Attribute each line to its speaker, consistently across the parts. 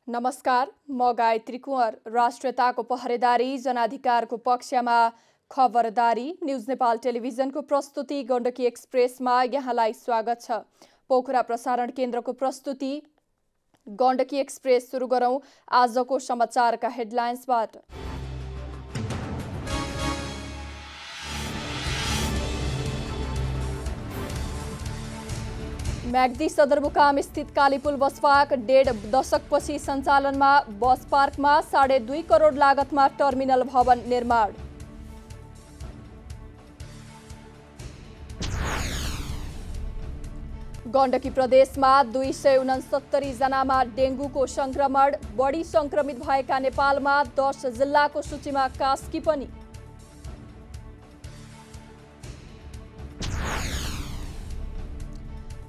Speaker 1: नमस्कार, म गायत्री कुँवर। राष्ट्रियताको पहरेदारी, जनाधिकारको पक्षमा खबरदारी। न्युज नेपाल टेलिभिजनको प्रस्तुति गण्डकी एक्सप्रेसमा यहाँलाई स्वागत छ। पोखरा प्रसारण केन्द्रको प्रस्तुति गण्डकी एक्सप्रेस सुरु गरौं आजको समाचारका हेडलाइन्सबाट। म्याग्दी सदरमुकाम स्थित कालीपुल बस पार्क 1.5 दशकपछि सञ्चालनमा। बस पार्कमा 2.5 करोड लागतमा टर्मिनल भवन निर्माण। गण्डकी प्रदेशमा 269 जनामा डेङ्गुको संक्रमण। बढी संक्रमित भएका नेपालमा 10 जिल्लाको सूचीमा कास्की पनि।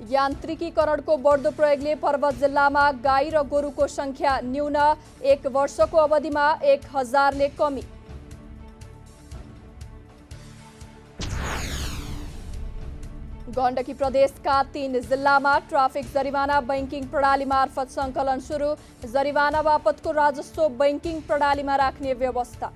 Speaker 1: यान्त्रिकीकरणको बढ्दो प्रयोगले पर्वत जिल्लामा गाई र गोरुको संख्या न्यून। 1 वर्षको अवधिमा 1000ले कमी। गण्डकी प्रदेशका 3 जिल्लामा ट्राफिक जरिवाना बैंकिङ प्रणाली मार्फत सङ्कलन सुरु। जरिवाना बापतको राजस्व बैंकिङ प्रणालीमा राख्ने व्यवस्था।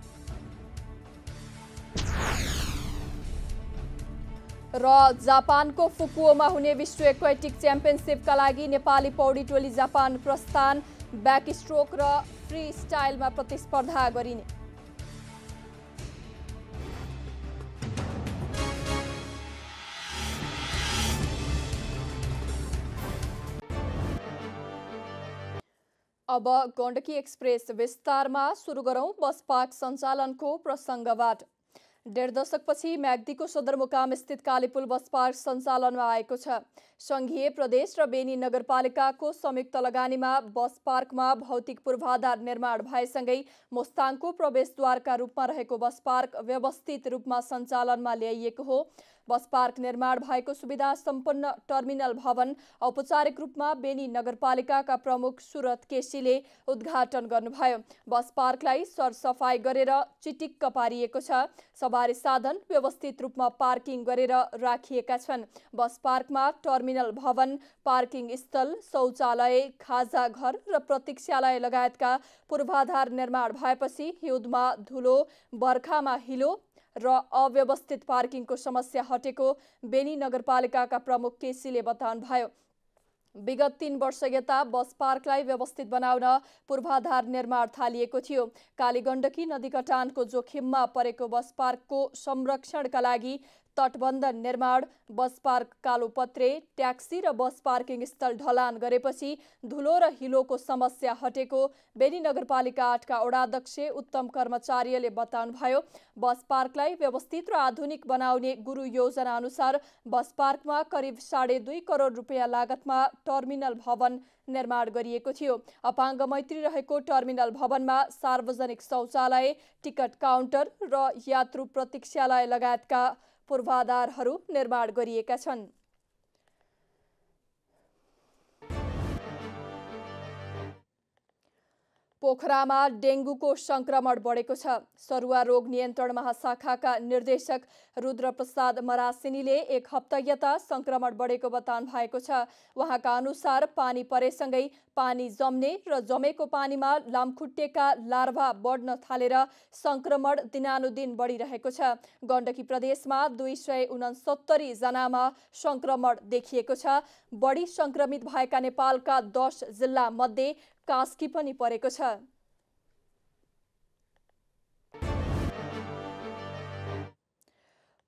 Speaker 1: र जापानको फुकुओमा हुने विश्व एक्वेटिक च्याम्पियनसिपका लागि नेपाली पौडी टोली जापान प्रस्थान। ब्याक स्ट्रोक र फ्री स्टाइलमा प्रतिस्पर्धा गरिने। अब गण्डकी एक्सप्रेस विस्तारमा सुरु गरौं बस पार्क सञ्चालनको प्रसङ्गबाट। 1.5 दशकपछि म्याग्दीको सदरमुकाम स्थित कालीपुल बस पार्क सञ्चालनमा आएको छ। संघीय प्रदेश र बेनी नगरपालिकाको संयुक्त लगानीमा बस पार्कमा भौतिक पूर्वाधार निर्माण भएसँगै मोस्ताङको प्रवेशद्वारका रूपमा रहेको बस पार्क व्यवस्थित रूपमा सञ्चालनमा ल्याइएको हो। बस पार्क निर्माण भएको सुविधा सम्पन्न टर्मिनल भवन औपचारिक रूपमा बेनी नगरपालिकाका प्रमुख सुरत केसीले उद्घाटन गर्नुभयो। बस पार्कलाई सरसफाई गरेर चिटिक्क पारिएको छ। सवारी साधन व्यवस्थित रूपमा पार्किङ गरेर राखिएका छन्। बस पार्कमा टर्मिनल भवन, पार्किङ स्थल, शौचालय, खाजा घर र प्रतीक्षालय लगायतका पूर्वाधार निर्माण भएपछि हिउँदमा धुलो, बर्खामा हिलो र अव्यवस्थित पार्किङको समस्या हटेको बेनी नगरपालिकाका प्रमुख केसीले बताउनुभयो। विगत 3 वर्ष यता बस पार्कलाई व्यवस्थित बनाउन पूर्वाधार निर्माण थालिएको थियो। कालीगण्डकी नदी कटानको जोखिममा परेको बस पार्कको संरक्षणका लागि तटबन्ध निर्माण, बस पार्क कालोपत्रे, ट्याक्सी र बस पार्किङ स्थल ढलान गरेपछि धुलो र हिलोको समस्या हटेको बेनी नगरपालिका 8 का वडाध्यक्ष उत्तम कर्मचारीले बताउनुभयो। बस पार्कलाई व्यवस्थित र आधुनिक बनाउने गुरु योजना अनुसार बस पार्कमा करिब 2.5 करोड रुपियाँ लागतमा टर्मिनल भवन निर्माण गरिएको थियो। अपाङ्ग मैत्री रहेको टर्मिनल भवनमा सार्वजनिक शौचालय, टिकट काउन्टर र यात्रु प्रतीक्षालय लगायतका पूर्वाधारहरू निर्माण गरिएका छन्। पोखरामा डेङ्गुको संक्रमण बढेको छ। सरुवा रोग नियन्त्रण महाशाखाका निर्देशक रुद्रप्रसाद मरासिनीले 1 हप्ता यता संक्रमण बढेको बताउनु भएको छ। उहाँका अनुसार पानी परेसँगै पानी जम्ने र जमेको पानीमा लामखुट्टेका लार्भा बढ्न थालेर संक्रमण दिनानुदिन बढिरहेको छ। गण्डकी प्रदेशमा 269 जनामा संक्रमण देखिएको छ। बढी संक्रमित भएका नेपालका 10 जिल्ला मध्ये कास्की पनि परेको छ।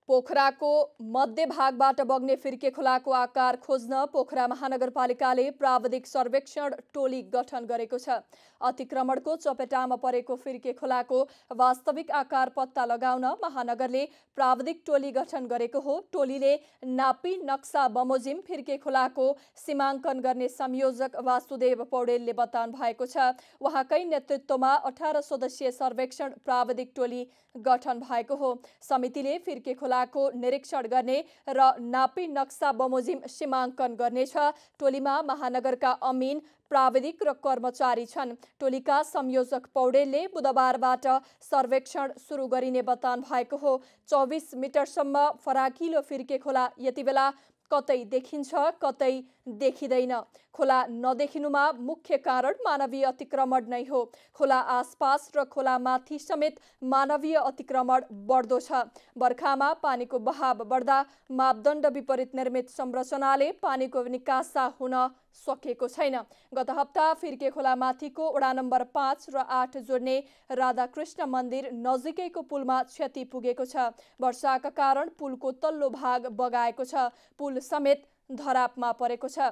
Speaker 1: पोखराको मध्य भागबाट बग्ने फिर्के खोलाको आकार खोज्न पोखरा महानगरपालिकाले प्राविधिक सर्वेक्षण टोली गठन गरेको छ। अतिक्रमणको चपेटामा परेको फिर्के खोलाको वास्तविक आकार पत्ता लगाउन महानगरले प्राविधिक टोली गठन गरेको हो। टोलीले नापी नक्सा बमोजिम फिर्के खोलाको सीमाङ्कन गर्ने संयोजक वासुदेव पौडेलले बताउनु भएको छ। उहाँकै नेतृत्वमा 18 सदस्यीय सर्वेक्षण प्राविधिक टोली गठन भएको हो। समितिले फिर्के खोलाको निरीक्षण गर्ने र नापी नक्सा बमोजिम सीमाङ्कन गर्नेछ। टोलीमा महानगरका अमिन, प्राविधिक र कर्मचारी छन्। टोलीका संयोजक पौडेलले बुधबारबाट सर्वेक्षण सुरु गरिने बताउनु भएको हो। 24 मिटरसम्म फराकिलो फिर्के खोला यति बेला कतै देखिन्छ कतै देखिँदैन। खोला नदेखिनुमा मुख्य कारण मानवीय अतिक्रमण नै हो। खोला आसपास र खोला माथि समेत मानवीय अतिक्रमण बढ्दो छ। बर्खामा पानीको बहाव बढ्दा मापदण्ड विपरीत निर्मित संरचनाले पानीको निकासा हुन सकेको छैन। गत हप्ता फिर्के खोला माथिको वडा नम्बर 5 र 8 जोड्ने राधाकृष्ण मन्दिर नजिकैको पुलमा क्षति पुगेको छ। वर्षाका कारण पुलको तल्लो भाग बगाएको छ। पुल समेत धरापमा परेको छ।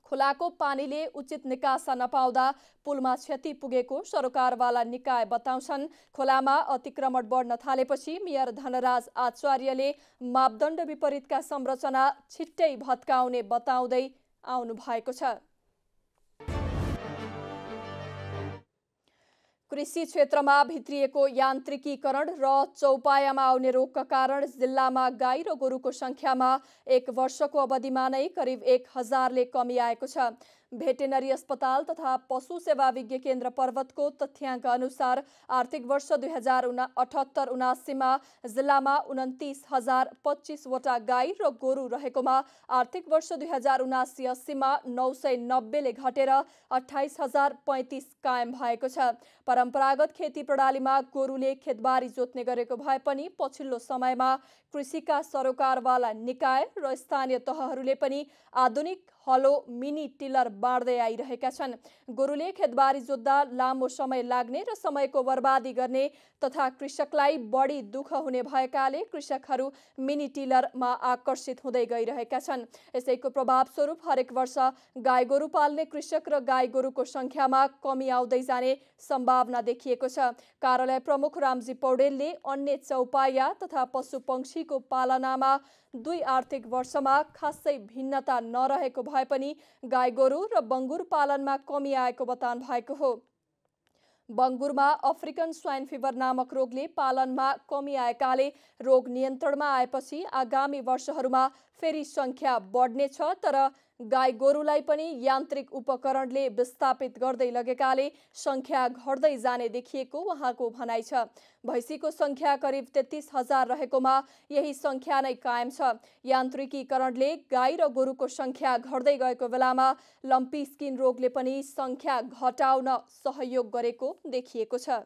Speaker 1: खोलाको पानीले उचित निकासा नपाउँदा पुलमा क्षति पुगेको सरोकारवाला निकाय बताउँछन्। खोलामा अतिक्रमण बढ्न थालेपछि मेयर धनराज आचार्यले मापदण्ड विपरीतका संरचना छिट्टै भत्काउने बताउँदै आउनु भएको छ। कृषि क्षेत्रमा भित्रिएको यान्त्रिकीकरण र चौपायामा आउने रोगका कारण जिल्लामा गाई र गोरुको संख्यामा 1 वर्षको अवधिमा नै करिब 1000ले कमी आएको छ। भेटेनरी अस्पताल तथा पशु सेवा विज्ञ केन्द्र पर्वतको तथ्याङ्क अनुसार आर्थिक वर्ष 2078-79 मा जिल्लामा 29,025 वटा गाई र गोरु रहेकोमा आर्थिक वर्ष 2079-80 मा 990ले घटेर 28,035 कायम भएको छ। परम्परागत खेती प्रणालीमा गोरुले खेतबारी जोत्ने गरेको भए पनि पछिल्लो समयमा कृषिका सरोकारवाला निकाय र स्थानीय तहहरूले पनि आधुनिक हलो मिनी टिलर बाँड्दै आइरहेका छन्। गोरुले खेतबारी जोत्दा लामो समय लाग्ने र समयको बर्बादी गर्ने तथा कृषकलाई बढी दुःख हुने भएकाले कृषकहरू मिनी टिलरमा आकर्षित हुँदै गइरहेका छन्। यसैको प्रभावस्वरूप हरेक वर्ष गाई गोरु पाल्ने कृषक र गाई गोरुको संख्यामा कमी आउँदै जाने सम्भावना देखिएको छ। कार्यालय प्रमुख रामजी पौडेलले अन्य चौपाया तथा पशु पंक्षीको पालनामा 2 आर्थिक वर्षमा खासै भिन्नता नरहेको भए पनि गाई गोरु र बङ्गुर पालनमा कमी आएको बताउनु भएको हो। बङ्गुरमा अफ्रिकन स्वाइन फिभर नामक रोगले पालनमा कमी आएकाले रोग नियन्त्रणमा आएपछि आगामी वर्षहरूमा फेरि संख्या बढ्नेछ। तर गाई गोरुलाई पनि यान्त्रिक उपकरणले विस्थापित गर्दै लगेकाले संख्या घट्दै जाने देखिएको उहाँको भनाइ छ। भैँसीको संख्या करिब 33,000 रहेकोमा यही संख्या नै कायम छ। यान्त्रिकीकरणले गाई र गोरुको संख्या घट्दै गएको बेलामा लम्पी स्किन रोगले पनि संख्या घटाउन सहयोग गरेको देखिएको छ।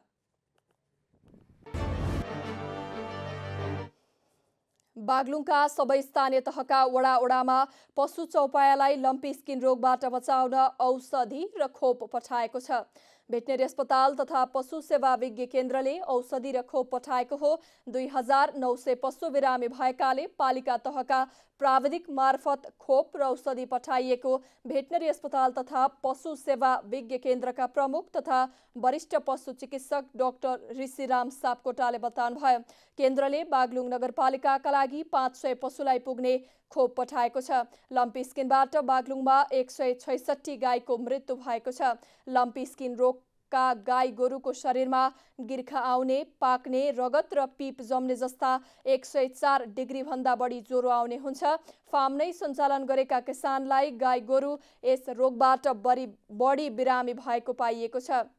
Speaker 1: बागलुङका सबै स्थानीय तहका वडामा पशु चौपायालाई लम्पी स्किन रोगबाट बचाउन औषधि र खोप पठाएको छ। भेटनेरी अस्पताल तथा पशु सेवा विज्ञ केन्द्रले औषधि र खोप पठाएको हो। 2900 पशु बिरामी भएकाले पालिका तहका प्राविधिक मार्फत खोप र औषधि पठाइएको भेटनेरी अस्पताल तथा पशु सेवा विज्ञ केन्द्रका प्रमुख तथा वरिष्ठ पशु चिकित्सक डाक्टर ऋषिराम सापकोटाले बताउनुभयो। केन्द्रले बागलुङ नगरपालिकाका लागि 500 पशुलाई पुग्ने खोप पठाएको छ। लम्पी स्किनबाट बागलुङमा 166 गाईको मृत्यु भएको छ। लम्पी स्किन रोगका गाई गोरुको शरीरमा गिर्खा आउने, पाक्ने, रगत र पिप जम्ने जस्ता 104 डिग्री भन्दा बढी ज्वरो आउने हुन्छ। फार्म नै सञ्चालन गरेका किसानलाई गाई गोरु यस रोगबाट बढी बिरामी भएको पाइएको छ।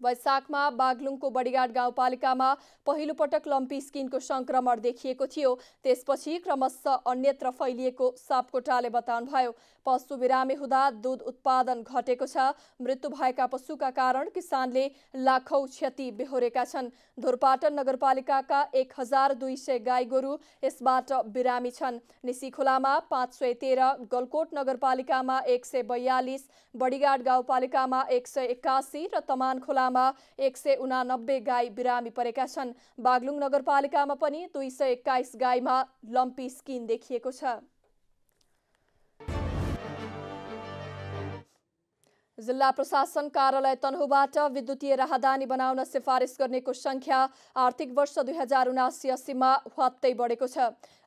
Speaker 1: वैशाखमा बागलुङको बडीघाट गाउँपालिकामा पहिलो पटक लम्पी स्किनको संक्रमण देखिएको थियो। त्यसपछि क्रमशः अन्यत्र फैलिएको सापकोटाले बताउनुभयो। पशु बिरामी हुँदा दूध उत्पादन घटेको छ। मृत्यु भएका पशुका कारण किसानले लाखौं क्षति बेहोरेका छन्। धुरपाटन नगरपालिकाका 1200 गाई गोरु यसबाट बिरामी छन्। निसी खोलामा 513, गलकोट नगरपालिकामा 142, बडीघाट गाउँपालिकामा 181 र तमान खोलामा 189 गाई बिरामी परेका छन्। बागलुङ नगरपालिकामा पनि 221 गाईमा लम्पी स्किन देखिएको छ। जिल्ला प्रशासन कार्यालय तनहुबाट विद्युतीय राहदानी बनाउन सिफारिस गर्नेको संख्या आर्थिक वर्ष 2079-80 मा हत्तै बढेको छ।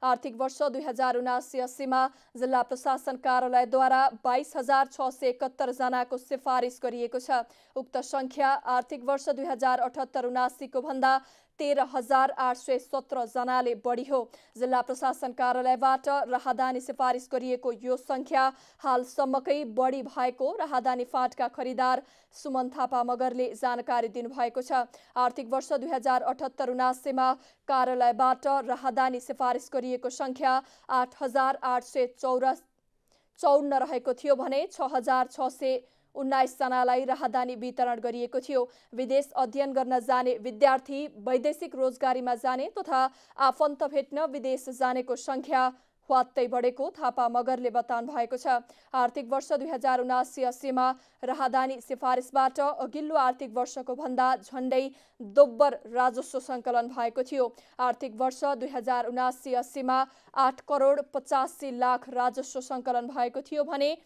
Speaker 1: आर्थिक वर्ष 2079-80 मा जिल्ला प्रशासन कार्यालयद्वारा 22,671 जनाको सिफारिस गरिएको छ। उक्त संख्या आर्थिक वर्ष 2078-79 को भन्दा 13,817 जनाले बढी हो। जिल्ला प्रशासन कार्यालयबाट राहदानी सिफारिस गरिएको यो संख्या हालसम्मकै बढी भएको राहदानी फाँटका खरिदार सुमन थापा मगरले जानकारी दिनुभएको छ। आर्थिक वर्ष 2078-79 कार्यालयबाट राहदानी सिफारिस गरिएको संख्या 8,854 रहेको थियो भने 6,619 जनालाई राहदानी वितरण गरिएको थियो। विदेश अध्ययन गर्न जाने विद्यार्थी, वैदेशिक रोजगारीमा जाने तथा आफन्त भेट्न विदेश जानेको संख्या ह्वात्तै बढेको थापा मगरले बताउनु भएको छ। आर्थिक वर्ष 2079-80मा राहदानी सिफारिसबाट अघिल्लो आर्थिक वर्षको भन्दा झण्डै दोब्बर राजस्व सङ्कलन भएको थियो। आर्थिक वर्ष 2079-80मा 8 करोड 85 लाख राजस्व सङ्कलन भएको थियो भने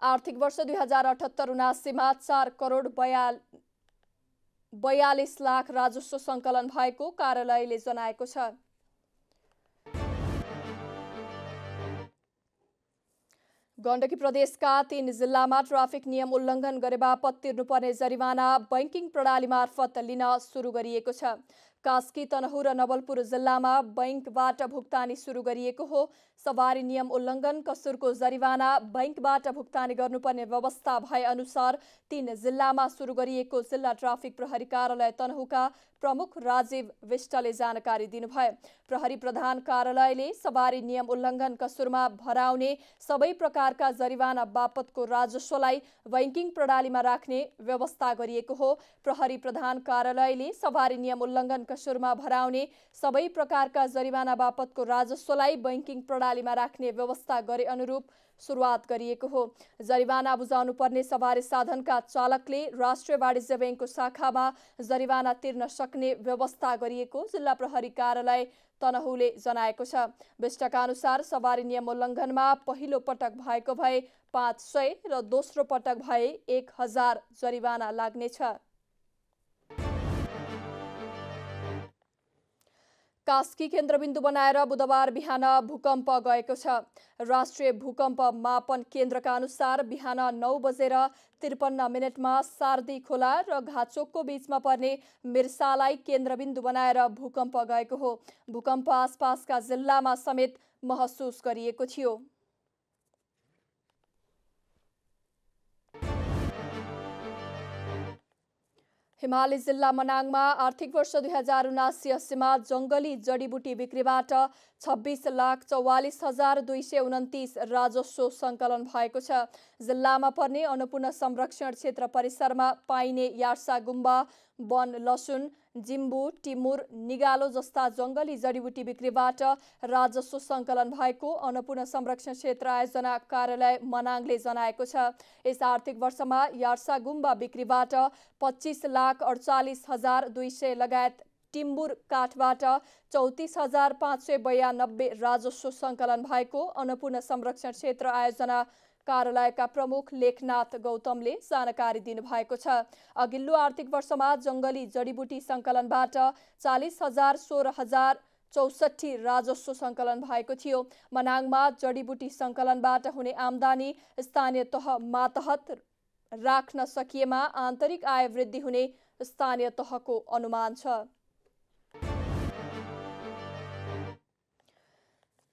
Speaker 1: आर्थिक वर्ष 2078-79मा 4 करोड 42 लाख राजस्व सङ्कलन भएको कार्यालयले जनाएको छ। गण्डकी प्रदेशका 3 जिल्लामा ट्राफिक नियम उल्लङ्घन गरे बापत तिर्नुपर्ने जरिवाना बैंकिङ प्रणाली मार्फत लिन सुरु गरिएको छ। कास्की, तनहुँ र नवलपुर जिल्लामा बैंकबाट भुक्तानी सुरु गरिएको हो। सवारी नियम उल्लङ्घन कसुरको जरिवाना बैंकबाट भुक्तानी गर्नुपर्ने व्यवस्था भए अनुसार 3 जिल्लामा सुरु गरिएको जिल्ला ट्राफिक प्रहरी कार्यालय तनहुँका प्रमुख राजीव विष्टले जानकारी दिनुभयो। प्रहरी प्रधान कार्यालयले सवारी नियम उल्लङ्घन कसुरमा भराउने सबै प्रकारका जरिवाना बापतको राजस्वलाई बैंकिङ प्रणालीमा राख्ने व्यवस्था गरिएको हो। प्रहरी प्रधान कार्यालयले सवारी नियम उल्लङ्घन कसुरमा भराउने सबै प्रकारका जरिवाना बापतको राजस्वलाई बैंकिङ प्रणालीमा राख्ने व्यवस्था गरे अनुरूप सुरुवात गरिएको हो। जरिवाना बुझाउनु पर्ने सवारी साधनका चालकले राष्ट्रिय वाणिज्य बैंकको शाखामा जरिवाना तिर्न सक्ने व्यवस्था गरिएको जिल्ला प्रहरी कार्यालय तनहुँले जनाएको छ। विष्टका अनुसार सवारी नियम उल्लङ्घनमा पहिलो पटक भएको भए 500 र दोस्रो पटक भए 1000 जरिवाना लाग्नेछ। कास्की केन्द्रबिन्दु बनाएर बुधबार बिहान भूकम्प गएको छ। राष्ट्रिय भूकम्प मापन केन्द्रका अनुसार बिहान 9:53 सार्दी खोला र घाचोकको बीचमा पर्ने मिर्सालाई केन्द्रबिन्दु बनाएर भूकम्प गएको हो। भूकम्प आसपासका जिल्लामा समेत महसुस गरिएको थियो। हिमाली जिल्ला मनाङमा आर्थिक वर्ष 2079-80मा जङ्गली जडीबुटी बिक्रीबाट 26,44,229 राजस्व सङ्कलन भएको छ। जिल्लामा पर्ने अन्नपूर्ण संरक्षण क्षेत्र परिसरमा पाइने यार्सा गुम्बा, वन लसुन, जिम्बु, टिमुर, निगालो जस्ता जङ्गली जडीबुटी बिक्रीबाट राजस्व सङ्कलन भएको अन्नपूर्ण संरक्षण क्षेत्र आयोजना कार्यालय मनाङले जनाएको छ। यस आर्थिक वर्षमा यार्सा गुम्बा बिक्रीबाट 25,48,200 लगायत टिम्बुर काठबाट 34,592 राजस्व सङ्कलन भएको अन्नपूर्ण संरक्षण क्षेत्र आयोजना कार्यालयका प्रमुख लेखनाथ गौतमले जानकारी दिनुभएको छ। अघिल्लो आर्थिक वर्षमा जङ्गली जडीबुटी सङ्कलनबाट 40,000 16,064 राजस्व सङ्कलन भएको थियो। मनाङमा जडीबुटी सङ्कलनबाट हुने आम्दानी स्थानीय तह मातहत राख्न सकिएमा आन्तरिक आय वृद्धि हुने स्थानीय तहको अनुमान छ।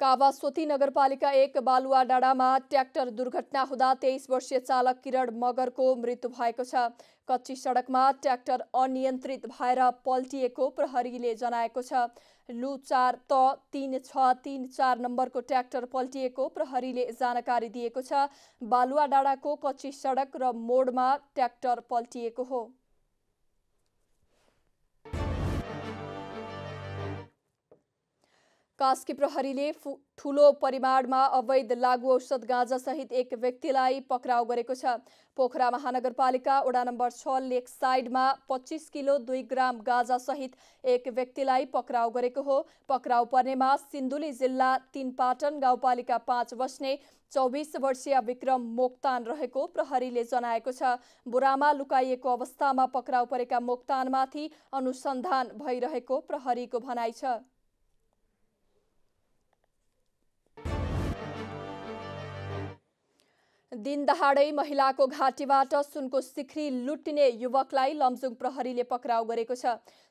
Speaker 1: कावासोती नगरपालिका 1 बालुवा डाँडामा ट्र्याक्टर दुर्घटना हुँदा 23 वर्षीय चालक किरण मगरको मृत्यु भएको छ। कच्ची सडकमा ट्र्याक्टर अनियन्त्रित भएर पल्टिएको प्रहरीले जनाएको छ। लु 4 त 3634 नम्बरको ट्र्याक्टर पल्टिएको प्रहरीले जानकारी दिएको छ। बालुवा डाँडाको कच्ची सडक र मोडमा ट्र्याक्टर पल्टिएको हो। कास्की प्रहरीले ठूलो परिमाणमा अवैध लागू औषध गाँजा सहित एक व्यक्तिलाई पक्राउ गरेको छ। पोखरा महानगरपालिका वडा नम्बर 6 लेक साइडमा 25 किलो 2 ग्राम गाँजा सहित एक व्यक्तिलाई पक्राउ गरेको हो। पक्राउ पर्नेमा सिन्धुली जिल्ला 3 पाटन गाउँपालिका 5 बस्ने 24 वर्षीय विक्रम मोक्तान रहेको प्रहरीले जनाएको छ। बुरामा लुकाइएको अवस्थामा पक्राउ परेका मोक्तानमाथि अनुसन्धान भइरहेको प्रहरीको भनाइ छ। दिन दहाडै महिलाको घाँटीबाट सुनको सिख्री लुट्ने युवकलाई लमजुङ प्रहरीले पक्राउ गरेको छ।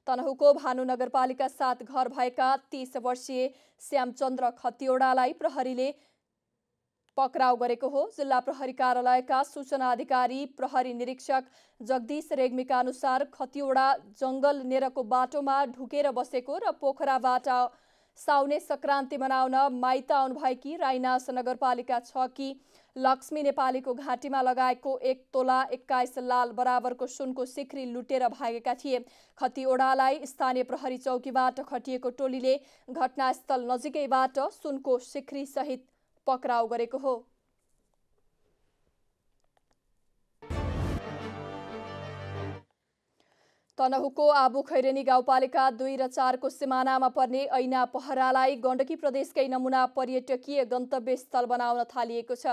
Speaker 1: तनहुँको भानु नगरपालिका 7 घर भएका 30 वर्षीय श्यामचन्द्र खतिवडालाई प्रहरीले पक्राउ गरेको हो। जिल्ला प्रहरी कार्यालयका सूचना अधिकारी प्रहरी निरीक्षक जगदीश रेग्मीका अनुसार खतिवडा जंगल नेरको बाटोमा ढुकेर बसेको र पोखराबाट साउने संक्रान्ति मनाउन माइत आउनुभएकी राइनास नगरपालिका 6 की लक्ष्मी नेपालीको घाँटीमा लगाएको 1 तोला 21 लाल बराबरको सुनको सिख्री लुटेर भागेका थिए। खतिवडालाई स्थानीय प्रहरी चौकीबाट खटिएको टोलीले घटनास्थल नजिकैबाट सुनको सिख्री सहित पक्राउ गरेको हो। तनहुँको आबु खैरेनी गाउँपालिका 2 र 4 को सिमानामा पर्ने ऐना पहरालाई गण्डकी प्रदेशकै नमुना पर्यटकीय गन्तव्य स्थल बनाउन थालिएको छ।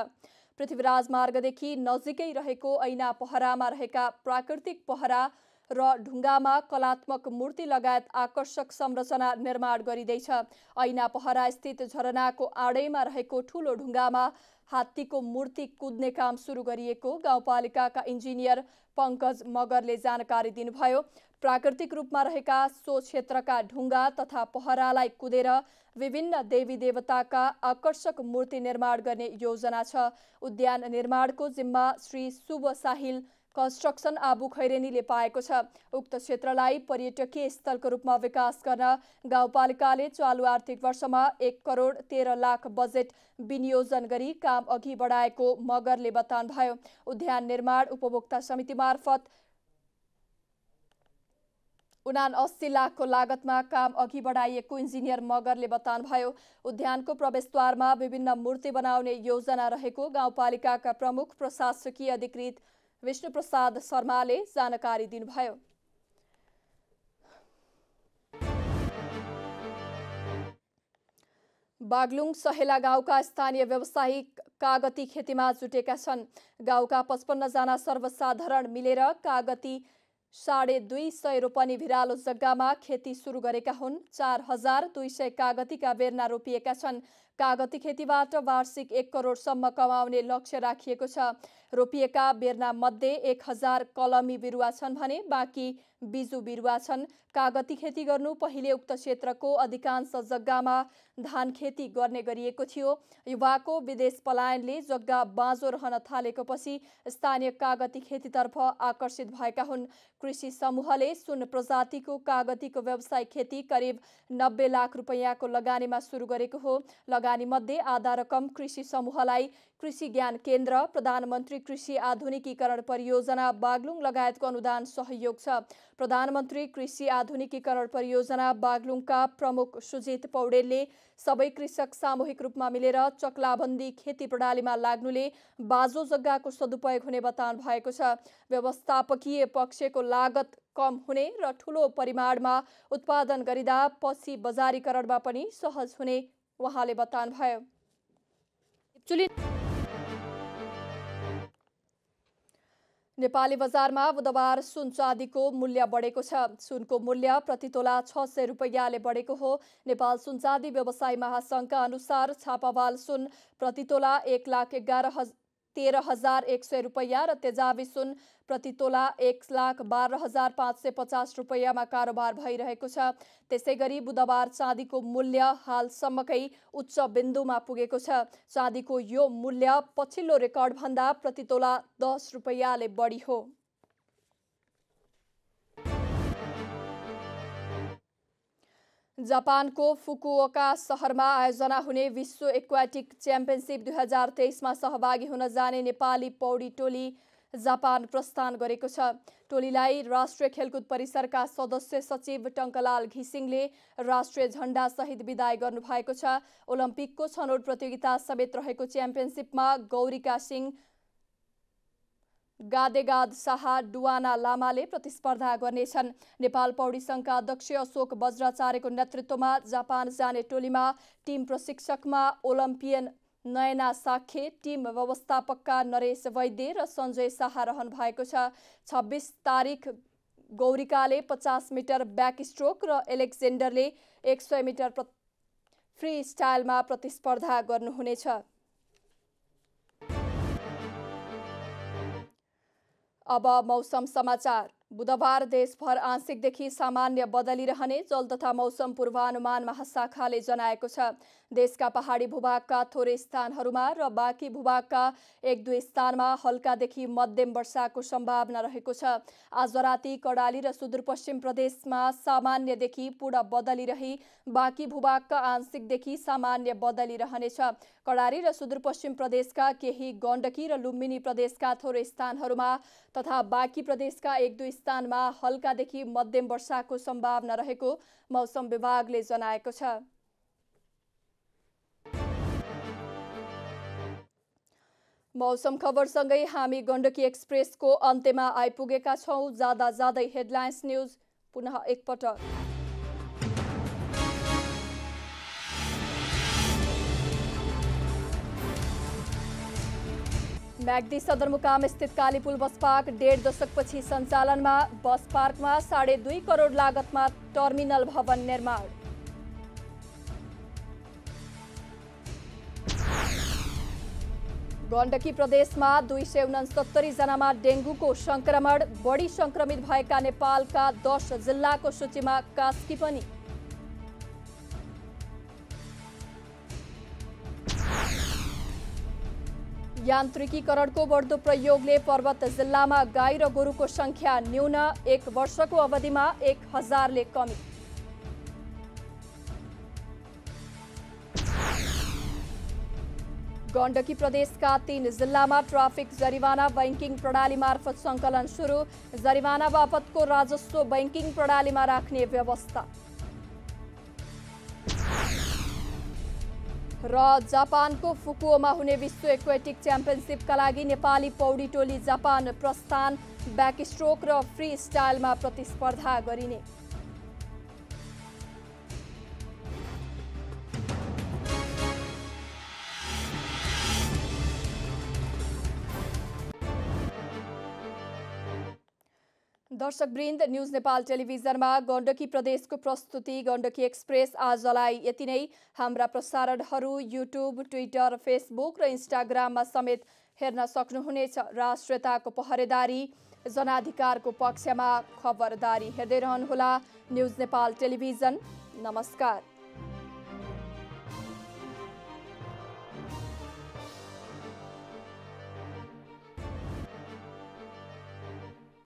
Speaker 1: पृथ्वीराज मार्गदेखि नजिकै रहेको ऐना पहरामा रहेका प्राकृतिक पहरा र ढुङ्गामा कलात्मक मूर्ति लगायत आकर्षक संरचना निर्माण गरिँदैछ। ऐना पहरा स्थित झरनाको आडैमा रहेको ठूलो ढुङ्गामा हात्तीको मूर्ति कुद्ने काम सुरु गरिएको गाउँपालिकाका इन्जिनियर पंकज मगरले जानकारी दिनुभयो। प्राकृतिक रूपमा रहेका सो क्षेत्रका ढुङ्गा तथा पहरालाई कुदेर विभिन्न देवी देवताका आकर्षक मूर्ति निर्माण गर्ने योजना छ। उद्यान निर्माणको जिम्मा श्री शुभ साहिल कन्स्ट्रक्सन आबु खैरेनीले पाएको छ। उक्त क्षेत्रलाई पर्यटकीय स्थलको रूपमा विकास गर्न गाउँपालिकाले चालु आर्थिक वर्षमा 1 करोड 13 लाख बजेट विनियोजन गरी काम अघि बढाएको मगरले बताउनुभयो। उद्यान निर्माण उपभोक्ता समिति मार्फत 79 लाखको लागतमा काम अघि बढाइएको इन्जिनियर मगरले बताउनुभयो। उद्यानको प्रवेशद्वारमा विभिन्न मूर्ति बनाउने योजना रहेको गाउँपालिकाका प्रमुख प्रशासकीय अधिकृत विष्णु प्रसाद शर्माले जानकारी दिनुभयो। बागलुङ सहेला गाउँका स्थानीय व्यवसायी कागती खेतीमा जुटेका छन्। गाउँका 55 जना सर्वसाधारण मिलेर कागती 250 रोपनी भिरालो जग्गामा खेती सुरु गरेका हुन्। 4200 कागतीका बेर्ना रोपिएका छन्। कागती खेतीबाट वार्षिक 1 करोडसम्म कमाउने लक्ष्य राखिएको छ। रोपिएका बेर्ना मध्ये 1000 कलमी बिरुवा छन् भने बाँकी बिजु बिरुवा छन्। कागती खेती गर्नु पहिले उक्त क्षेत्रको अधिकांश जग्गामा धान खेती गर्ने गरिएको थियो। युवाको विदेश पलायनले जग्गा बाँझो रहन थालेपछि स्थानीय कागती खेतीतर्फ आकर्षित भएका हुन्। कृषि समूहले सुन प्रजातिको कागतीको व्यावसायिक खेती करिब 90 लाख रुपैयाँको लगानीमा सुरु गरेको हो। लगानी मध्ये आधा रकम कृषि समूहलाई कृषि ज्ञान केन्द्र, प्रधानमन्त्री कृषि आधुनिकीकरण परियोजना बागलुङ लगायतको अनुदान सहयोग छ। प्रधानमन्त्री कृषि आधुनिकीकरण परियोजना बागलुङका प्रमुख सुजित पौडेलले सबै कृषक सामूहिक रूपमा मिलेर चक्लाबन्दी खेती प्रणालीमा लाग्नुले बाँझो जग्गाको सदुपयोग हुने बताउनु भएको छ। व्यवस्थापकीय पक्षको लागत कम हुने र ठूलो परिमाणमा उत्पादन गरिँदा पछि बजारीकरणमा पनि सहज हुने उहाँले बताउनुभयो। नेपाली बजारमा बुधबार सुन चाँदीको मूल्य बढेको छ। सुनको मूल्य प्रति तोला 600 रुपैयाँले बढेको हो। नेपाल सुन चाँदी व्यवसायी महासङ्घका अनुसार छापावाल सुन प्रति तोला 1,13,100 रुपैयाँ र तेजाबी सुन प्रति तोला 1,12,550 रुपैयाँमा कारोबार भइरहेको छ। त्यसैगरी बुधबार चाँदीको मूल्य हालसम्मकै उच्च बिन्दुमा पुगेको छ। चाँदीको यो मूल्य पछिल्लो रेकर्डभन्दा प्रति तोला 10 रुपैयाँले बढी हो। जापानको फुकुओका सहरमा आयोजना हुने विश्व एक्वाटिक च्याम्पियनसिप 2023मा सहभागी हुन जाने नेपाली पौडी टोली जापान प्रस्थान गरेको छ। टोलीलाई राष्ट्रिय खेलकुद परिसरका सदस्य सचिव टङ्कलाल घिसिङले राष्ट्रिय झण्डा सहित विदाय गर्नुभएको छ। ओलम्पिकको छनौट प्रतियोगिता समेत रहेको च्याम्पियनसिपमा गौरीका सिंह, गादेगाद शाह, डुवाना लामाले प्रतिस्पर्धा गर्नेछन्। नेपाल पौडी सङ्घका अध्यक्ष अशोक बज्राचार्यको नेतृत्वमा जापान जाने टोलीमा टिम प्रशिक्षकमा ओलम्पियन नयना साखे, टिम व्यवस्थापकका नरेश वैद्य र सञ्जय शाह रहनु भएको छ। 26 तारिख गौरिकाले 50 मिटर ब्याक स्ट्रोक र एलेक्जेन्डरले 100 मिटर फ्री स्टाइलमा प्रतिस्पर्धा गर्नुहुनेछ। अब मौसम समाचार। बुधबार देशभर आंशिकदेखि सामान्य बदलिरहने जल तथा मौसम पूर्वानुमान महाशाखाले जनाएको छ। देशका पहाडी भूभागका थोरै स्थानहरूमा र बाँकी भूभागका 1-2 स्थानमा हल्कादेखि मध्यम वर्षाको सम्भावना रहेको छ। आज राति कर्णाली र सुदूरपश्चिम प्रदेशमा सामान्यदेखि पूर्ण बदली रही बाँकी भूभागका आंशिकदेखि सामान्य बदली रहनेछ। कर्णाली र सुदूरपश्चिम प्रदेशका केही, गण्डकी र लुम्बिनी प्रदेशका थोरै स्थानहरूमा तथा बाँकी प्रदेशका 1-2 स्थानमा हल्कादेखि मध्यम वर्षाको सम्भावना रहेको मौसम विभागले जनाएको छ। मौसम खबरसँगै हामी गण्डकी एक्सप्रेसको अन्त्यमा आइपुगेका छौं। जाँदा जाँदै हेडलाइन्स न्यूज पुनः एकपटक। म्याग्दी सदरमुकाम स्थित कालीपुल बस पार्क 1.5 दशकपछि सञ्चालनमा। बस पार्कमा 2.5 करोड लागतमा टर्मिनल भवन निर्माण। गण्डकी प्रदेशमा 269 जनामा डेङ्गुको संक्रमण। बढी संक्रमित भएका नेपालका 10 जिल्लाको सूचीमा कास्की पनि। यान्त्रिकीकरणको बढ्दो प्रयोगले पर्वत जिल्लामा गाई र गोरुको संख्या न्यून। 1 वर्षको अवधिमा 1000ले कमी। गण्डकी प्रदेशका 3 जिल्लामा ट्राफिक जरिवाना बैंकिङ प्रणाली मार्फत सङ्कलन सुरु। जरिवाना बापतको राजस्व बैंकिङ प्रणालीमा राख्ने व्यवस्था। र जापानको फुकुओमा हुने विश्व एक्वेटिक च्याम्पियनसिपका लागि नेपाली पौडी टोली जापान प्रस्थान। ब्याकस्ट्रोक र फ्री स्टाइलमा प्रतिस्पर्धा गरिने। दर्शकवृन्द, न्यूज नेपाल टेलिभिजनमा गण्डकी प्रदेशको प्रस्तुति गण्डकी एक्सप्रेस आजलाई यति नै। हाम्रा प्रसारणहरू युट्युब, ट्विटर, फेसबुक र इन्स्टाग्राममा समेत हेर्न सक्नुहुनेछ। राष्ट्रियताको पहरेदारी, जनाधिकारको पक्षमा खबरदारी। हेर्दै रहनुहोला न्यूज नेपाल टेलिभिजन। नमस्कार।